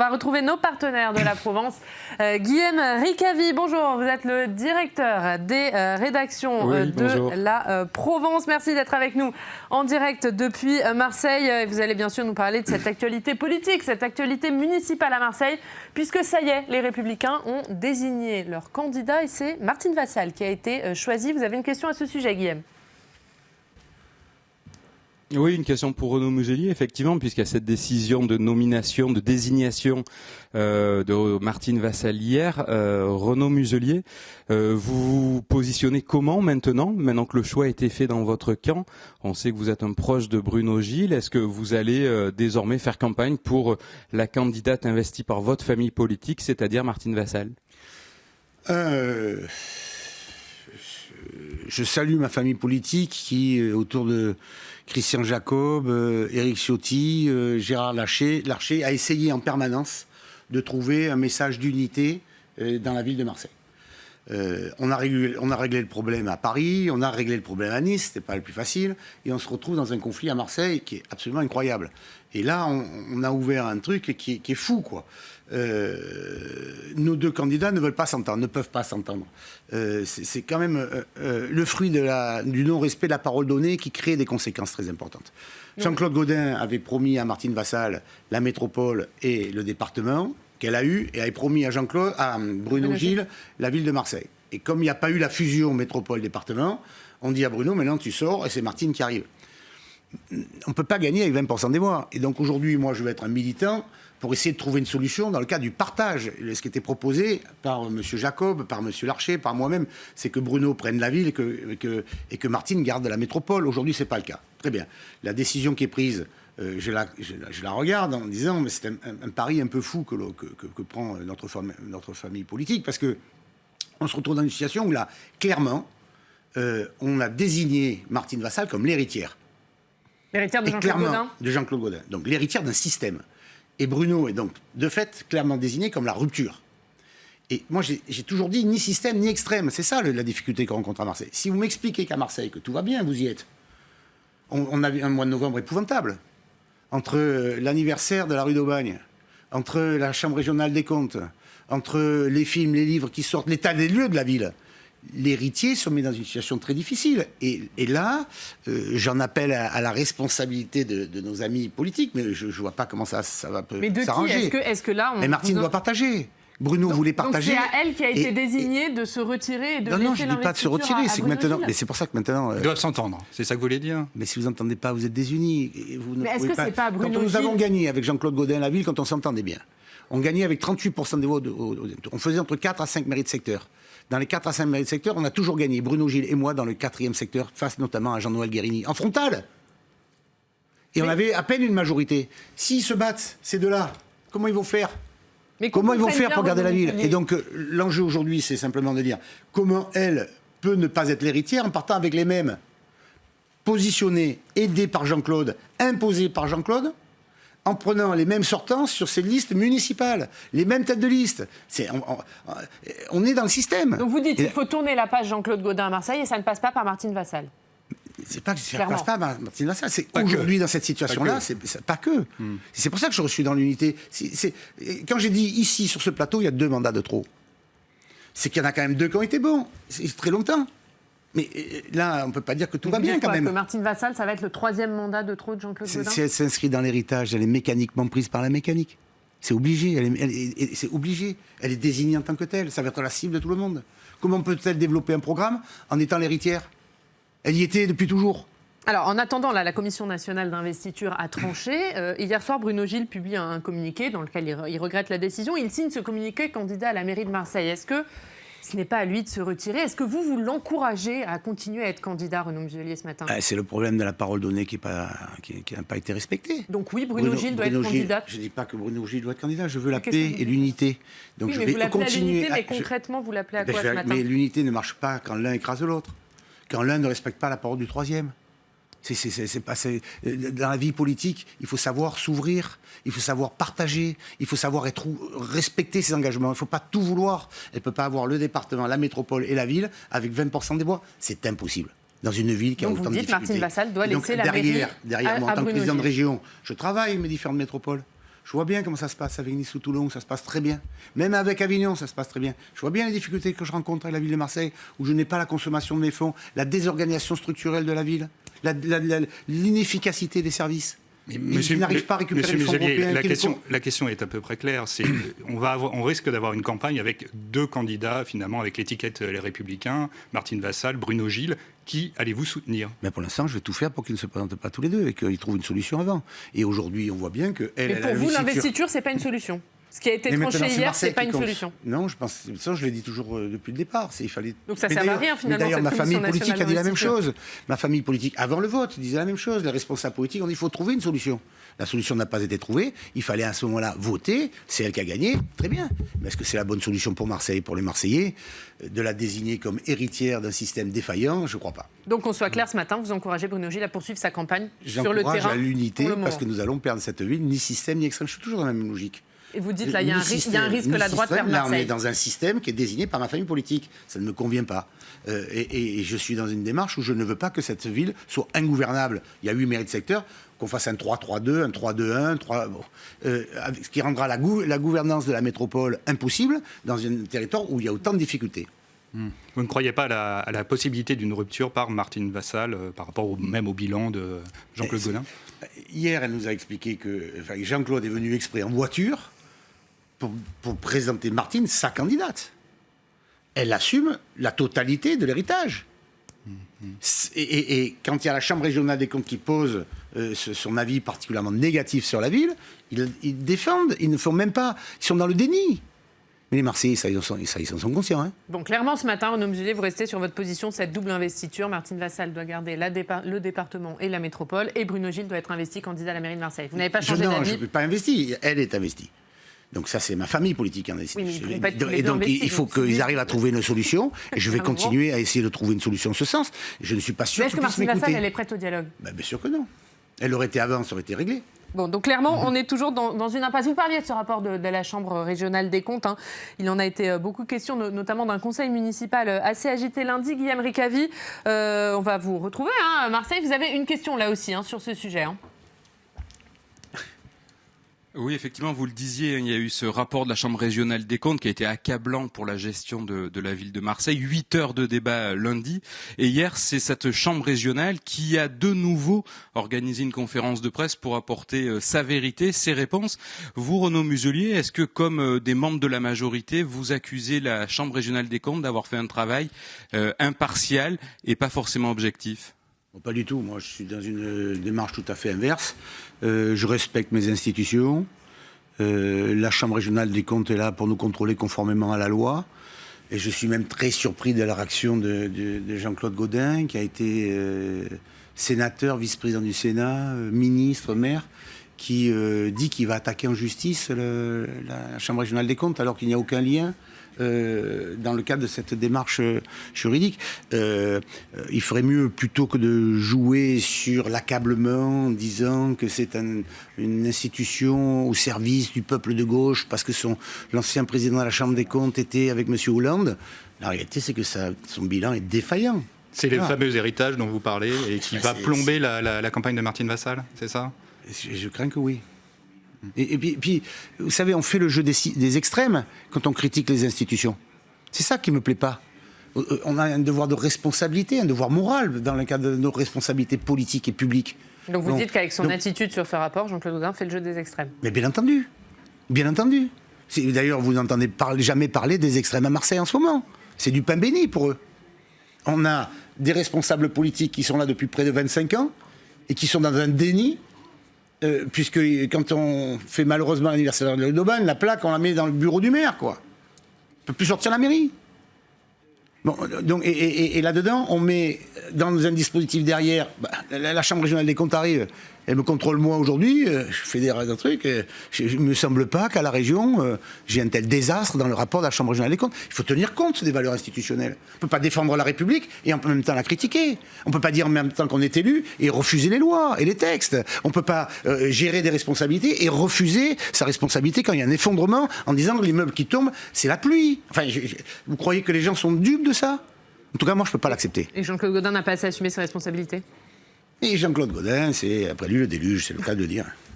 On va retrouver nos partenaires de la Provence. Guillaume Ricavi, bonjour. Vous êtes le directeur des rédactions de la Provence. Merci d'être avec nous en direct depuis Marseille. Vous allez bien sûr nous parler de cette actualité politique, cette actualité municipale à Marseille, puisque ça y est, les Républicains ont désigné leur candidat et c'est Martine Vassal qui a été choisie. Vous avez une question à ce sujet, Guillaume ? Oui, une question pour Renaud Muselier, effectivement, puisqu'il y a cette décision de nomination, de désignation de Martine Vassal hier. Renaud Muselier, vous vous positionnez comment maintenant que le choix a été fait dans votre camp? On sait que vous êtes un proche de Bruno Gilles. Est-ce que vous allez désormais faire campagne pour la candidate investie par votre famille politique, c'est-à-dire Martine Vassal? Je salue ma famille politique qui, autour de Christian Jacob, Éric Ciotti, Gérard Larcher, a essayé en permanence de trouver un message d'unité dans la ville de Marseille. On a réglé le problème à Paris, on a réglé le problème à Nice, c'était pas le plus facile, et on se retrouve dans un conflit à Marseille qui est absolument incroyable. Et là, on a ouvert un truc qui est fou, quoi. Nos deux candidats ne veulent pas s'entendre, ne peuvent pas s'entendre. C'est quand même le fruit du non-respect de la parole donnée qui crée des conséquences très importantes. Jean-Claude Gaudin avait promis à Martine Vassal la métropole et le département qu'elle a eu, et avait promis à Bruno Gilles la ville de Marseille. Et comme il n'y a pas eu la fusion métropole-département, on dit à Bruno, maintenant tu sors et c'est Martine qui arrive. On ne peut pas gagner avec 20% des voix. Et donc aujourd'hui, moi, je vais être un militant pour essayer de trouver une solution dans le cadre du partage. Ce qui était proposé par M. Jacob, par M. Larcher, par moi-même, c'est que Bruno prenne la ville et que Martine garde la métropole. Aujourd'hui, ce n'est pas le cas. Très bien. La décision qui est prise, je la regarde en disant, mais c'est un pari un peu fou que prend notre famille politique, parce qu'on se retrouve dans une situation où là, clairement, on a désigné Martine Vassal comme l'héritière. L'héritière de Jean-Claude Gaudin. De Jean-Claude Gaudin. Donc l'héritière d'un système. Et Bruno est donc, de fait, clairement désigné comme la rupture. Et moi, j'ai toujours dit ni système ni extrême. C'est ça la difficulté qu'on rencontre à Marseille. Si vous m'expliquez qu'à Marseille, que tout va bien, vous y êtes. On a eu un mois de novembre épouvantable. Entre l'anniversaire de la rue d'Aubagne, entre la Chambre régionale des comptes, entre les films, les livres qui sortent, l'état des lieux de la ville. L'héritier se met dans une situation très difficile. Et là, j'en appelle à la responsabilité de nos amis politiques, mais je ne vois pas comment ça va s'arranger. Est-ce que là, mais Martine doit partager. Bruno voulait partager. Donc c'est à elle qui a été désignée de se retirer et de laisser non, je ne dis pas de se retirer. C'est que maintenant, mais c'est pour ça que maintenant. Ils doivent s'entendre. C'est ça que vous voulez dire. Mais si vous n'entendez pas, vous êtes désunis. Mais est-ce que c'est pas Bruno Quand nous avons gagné avec Jean-Claude Gaudin la ville, quand on s'entendait bien, on gagnait avec 38% des voix. On faisait entre 4 à 5 mairies de secteur. Dans les 4 à 5 mairies de secteur, on a toujours gagné. Bruno Gilles et moi dans le 4e secteur, face notamment à Jean-Noël Guérini, en frontal. Et on avait à peine une majorité. S'ils se battent, ces deux-là, comment ils vont faire ? Comment ils vont faire pour garder la ville ? Et donc, l'enjeu aujourd'hui, c'est simplement de dire comment elle peut ne pas être l'héritière en partant avec les mêmes, positionnés, aidés par Jean-Claude, imposés par Jean-Claude, en prenant les mêmes sortants sur ces listes municipales, les mêmes têtes de liste. On est dans le système. Donc vous dites qu'il faut tourner la page Jean-Claude Gaudin à Marseille et ça ne passe pas par Martine Vassal. C'est pas que ça ne passe pas par Martine Vassal, c'est aujourd'hui dans cette situation-là, c'est pas que. C'est pour ça que je suis dans l'unité. Quand j'ai dit ici, sur ce plateau, il y a 2 mandats de trop. C'est qu'il y en a quand même 2 qui ont été bons. C'est très longtemps. Mais là, on ne peut pas dire que tout va bien quand même. Que Martine Vassal, ça va être le 3e mandat de trop de Jean-Claude Gaudin. Si elle s'inscrit dans l'héritage, elle est mécaniquement prise par la mécanique. C'est obligé. C'est obligé. Elle est désignée en tant que telle. Ça va être la cible de tout le monde. Comment peut-elle développer un programme en étant l'héritière ? Elle y était depuis toujours. Alors, en attendant, là, la Commission nationale d'investiture a tranché. Hier soir, Bruno Gilles publie un communiqué dans lequel il regrette la décision. Il signe ce communiqué candidat à la mairie de Marseille. Est-ce que ce n'est pas à lui de se retirer? Est-ce que vous l'encouragez à continuer à être candidat, Renaud Muselier, ce matin? C'est le problème de la parole donnée qui n'a pas été respectée. Donc oui, Bruno Gilles doit être candidat. Je ne dis pas que Bruno Gilles doit être candidat, je veux la paix et l'unité. Donc oui, mais vous l'appelez à l'unité, mais concrètement, vous l'appelez à quoi ce matin? Mais l'unité ne marche pas quand l'un écrase l'autre, quand l'un ne respecte pas la parole du troisième. Dans la vie politique, il faut savoir s'ouvrir, il faut savoir partager, il faut savoir respecter ses engagements. Il ne faut pas tout vouloir. Elle ne peut pas avoir le département, la métropole et la ville avec 20% des voix. C'est impossible. Dans une ville qui a autant de difficultés. Martine Vassal doit laisser la mairie derrière moi, en tant que président de région, je travaille avec mes différentes métropoles. Je vois bien comment ça se passe avec Nice ou Toulon, ça se passe très bien. Même avec Avignon, ça se passe très bien. Je vois bien les difficultés que je rencontre avec la ville de Marseille, où je n'ai pas la consommation de mes fonds, la désorganisation structurelle de la ville, l'inefficacité des services. Monsieur, n'arrive pas à récupérer Monsieur les fonds Muselier, européens. la question est à peu près claire. On risque d'avoir une campagne avec deux candidats, finalement, avec l'étiquette Les Républicains, Martine Vassal, Bruno Gilles. Qui allez-vous soutenir? Mais pour l'instant, je vais tout faire pour qu'ils ne se présentent pas tous les deux et qu'ils trouvent une solution avant. Et aujourd'hui, on voit bien que Mais pour vous, l'investiture, c'est pas une solution. Ce qui a été tranché hier, c'est pas une solution. Non, je pense. Ça, je l'ai dit toujours depuis le départ. Donc ça sert à rien finalement. D'ailleurs, ma famille politique a dit la même chose. chose. Ma famille politique, avant le vote, disait la même chose. Les responsables politiques ont dit il faut trouver une solution. La solution n'a pas été trouvée. Il fallait à ce moment-là voter. C'est elle qui a gagné. Très bien. Mais est-ce que c'est la bonne solution pour Marseille, pour les Marseillais, de la désigner comme héritière d'un système défaillant? Je ne crois pas. Donc qu'on soit clair ce matin, vous encouragez Bruno Gilles à poursuivre sa campagne sur le terrain. J'encourage à l'unité parce que nous allons perdre cette ville, ni système ni extrême. Je suis toujours dans la même logique. Et vous dites là, il y a un risque que la droite perde Marseille. Là, on est dans un système qui est désigné par ma famille politique. Ça ne me convient pas. Et je suis dans une démarche où je ne veux pas que cette ville soit ingouvernable. Il y a 8 mairies de secteur, qu'on fasse un 3-3-2, un 3-2-1, ce qui rendra la gouvernance de la métropole impossible dans un territoire où il y a autant de difficultés. Vous ne croyez pas à la possibilité d'une rupture par Martine Vassal par rapport même au bilan de Jean-Claude Gaudin? Hier, elle nous a expliqué que Jean-Claude est venu exprès en voiture pour présenter Martine, sa candidate. Elle assume la totalité de l'héritage. Et quand il y a la Chambre régionale des comptes qui pose son avis particulièrement négatif sur la ville, ils défendent, ils ne font même pas, ils sont dans le déni. Mais les Marseillais, ils en sont conscients. Hein. Bon, clairement, ce matin, Renaud Muselier, vous restez sur votre position, cette double investiture. Martine Vassal doit garder le département et la métropole, et Bruno Gilles doit être investi candidat à la mairie de Marseille. Vous n'avez pas changé d'avis? Non, je ne suis pas investi. Elle est investie. Donc ça, c'est ma famille politique qui en décide. Oui, et donc, il faut qu'ils arrivent à trouver une solution. Et je vais continuer à essayer de trouver une solution en ce sens. Je ne suis pas sûr qu'ils puissent m'écouter. Est-ce que Martine Vassal, elle est prête au dialogue? Bien sûr que non. Elle aurait été avant, ça aurait été réglé. Bon, donc clairement, on est toujours dans une impasse. Vous parliez de ce rapport de la Chambre régionale des comptes. Hein. Il en a été beaucoup question, notamment d'un conseil municipal assez agité lundi. Guillaume Ricavi, on va vous retrouver. Hein. Marseille, vous avez une question là aussi sur ce sujet. Hein. Oui, effectivement, vous le disiez, il y a eu ce rapport de la Chambre régionale des comptes qui a été accablant pour la gestion de la ville de Marseille. 8 heures de débat lundi. Et hier, c'est cette Chambre régionale qui a de nouveau organisé une conférence de presse pour apporter sa vérité, ses réponses. Vous, Renaud Muselier, est-ce que, comme des membres de la majorité, vous accusez la Chambre régionale des comptes d'avoir fait un travail impartial et pas forcément objectif ? Pas du tout. Moi, je suis dans une démarche tout à fait inverse. Je respecte mes institutions. La Chambre régionale des comptes est là pour nous contrôler conformément à la loi. Et je suis même très surpris de la réaction de Jean-Claude Gaudin, qui a été sénateur, vice-président du Sénat, ministre, maire, qui dit qu'il va attaquer en justice la Chambre régionale des comptes, alors qu'il n'y a aucun lien. Dans le cadre de cette démarche juridique, il ferait mieux, plutôt que de jouer sur l'accablement en disant que c'est une institution au service du peuple de gauche parce que l'ancien président de la Chambre des comptes était avec M. Hollande. La réalité, c'est que son bilan est défaillant. C'est le fameux héritage dont vous parlez et qui va plomber la campagne de Martine Vassal, c'est ça? Je crains que oui. Et puis, vous savez, on fait le jeu des extrêmes quand on critique les institutions. C'est ça qui ne me plaît pas. On a un devoir de responsabilité, un devoir moral dans le cadre de nos responsabilités politiques et publiques. Donc vous dites qu'avec son attitude sur ce rapport, Jean-Claude Gaudin fait le jeu des extrêmes. Mais bien entendu. Bien entendu. D'ailleurs, vous n'entendez jamais parler des extrêmes à Marseille en ce moment. C'est du pain béni pour eux. On a des responsables politiques qui sont là depuis près de 25 ans et qui sont dans un déni. Puisque quand on fait malheureusement l'anniversaire de l'Aubagne, la plaque, on la met dans le bureau du maire, quoi. On ne peut plus sortir la mairie. Bon, donc, et là-dedans, on met dans un dispositif derrière, la Chambre régionale des comptes arrive, elle me contrôle moi aujourd'hui, je fais des trucs, il ne me semble pas qu'à la région, j'ai un tel désastre dans le rapport de la Chambre régionale des comptes. Il faut tenir compte des valeurs institutionnelles. On ne peut pas défendre la République et en même temps la critiquer. On ne peut pas dire en même temps qu'on est élu et refuser les lois et les textes. On ne peut pas gérer des responsabilités et refuser sa responsabilité quand il y a un effondrement en disant que l'immeuble qui tombe, c'est la pluie. Enfin, vous croyez que les gens sont dupes de ça? En tout cas, moi, je ne peux pas l'accepter. Et Jean-Claude Gaudin n'a pas assez assumé ses responsabilités? Et Jean-Claude Gaudin, c'est après lui le déluge, c'est le cas de le dire.